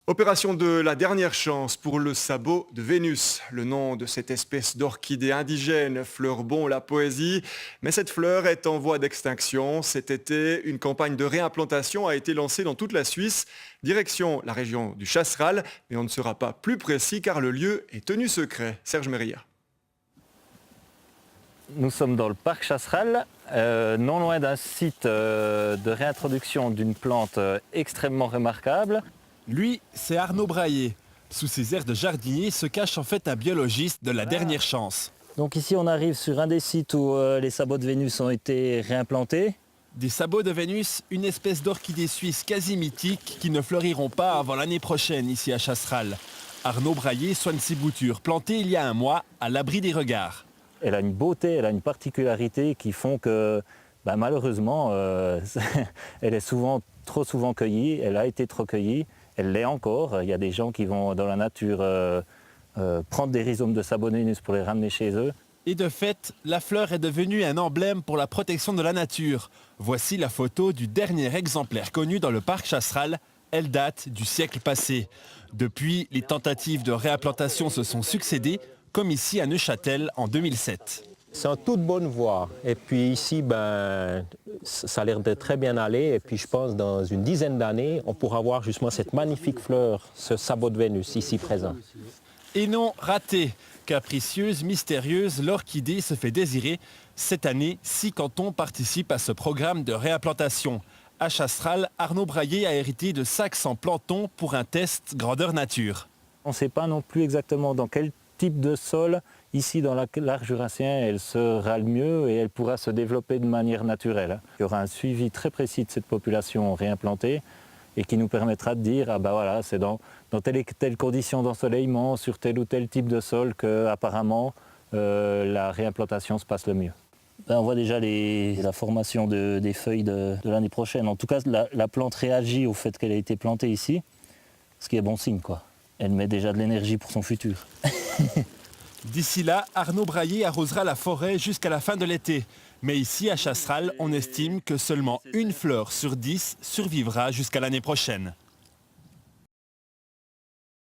Opération de la dernière chance pour le sabot de Vénus. Le nom de cette espèce d'orchidée indigène fleure bon la poésie, mais cette fleur est en voie d'extinction. Cet été, une campagne de réimplantation a été lancée dans toute la Suisse, direction la région du Chasseral, mais on ne sera pas plus précis car le lieu est tenu secret. Serge Méria. Nous sommes dans le parc Chasseral, non loin d'un site de réintroduction d'une plante extrêmement remarquable. Lui, c'est Arnaud Braillé. Sous ses airs de jardinier se cache en fait un biologiste de la dernière chance. Donc ici on arrive sur un des sites où les sabots de Vénus ont été réimplantés. Des sabots de Vénus, une espèce d'orchidée suisse quasi mythique qui ne fleuriront pas avant l'année prochaine ici à Chasseral. Arnaud Braillé soigne ses boutures, plantées il y a un mois, à l'abri des regards. Elle a une beauté, elle a une particularité qui font que malheureusement elle est trop souvent cueillie, elle a été trop cueillie. Elle l'est encore. Il y a des gens qui vont dans la nature prendre des rhizomes de sabot de Vénus pour les ramener chez eux. Et de fait, la fleur est devenue un emblème pour la protection de la nature. Voici la photo du dernier exemplaire connu dans le parc Chasseral. Elle date du siècle passé. Depuis, les tentatives de réimplantation se sont succédées, comme ici à Neuchâtel en 2007. C'est en toute bonne voie. Et puis ici, ça a l'air de très bien aller. Et puis je pense dans une dizaine d'années, on pourra voir justement cette magnifique fleur, ce sabot de Vénus ici présent. Et non, raté. Capricieuse, mystérieuse, l'orchidée se fait désirer. Cette année, 6 cantons participent à ce programme de réimplantation. À Chasseral, Arnaud Braillé a hérité de 500 plantons pour un test grandeur nature. On ne sait pas non plus exactement dans quel type de sol, ici dans l'arc jurassien, elle sera le mieux et elle pourra se développer de manière naturelle. Il y aura un suivi très précis de cette population réimplantée et qui nous permettra de dire voilà, c'est dans telle et telle condition d'ensoleillement, sur tel ou tel type de sol qu'apparemment la réimplantation se passe le mieux. On voit déjà la formation des feuilles de l'année prochaine. En tout cas, la plante réagit au fait qu'elle a été plantée ici, ce qui est bon signe, quoi. Elle met déjà de l'énergie pour son futur. D'ici là, Arnaud Braillé arrosera la forêt jusqu'à la fin de l'été. Mais ici, à Chasseral, on estime que seulement une fleur sur 10 survivra jusqu'à l'année prochaine.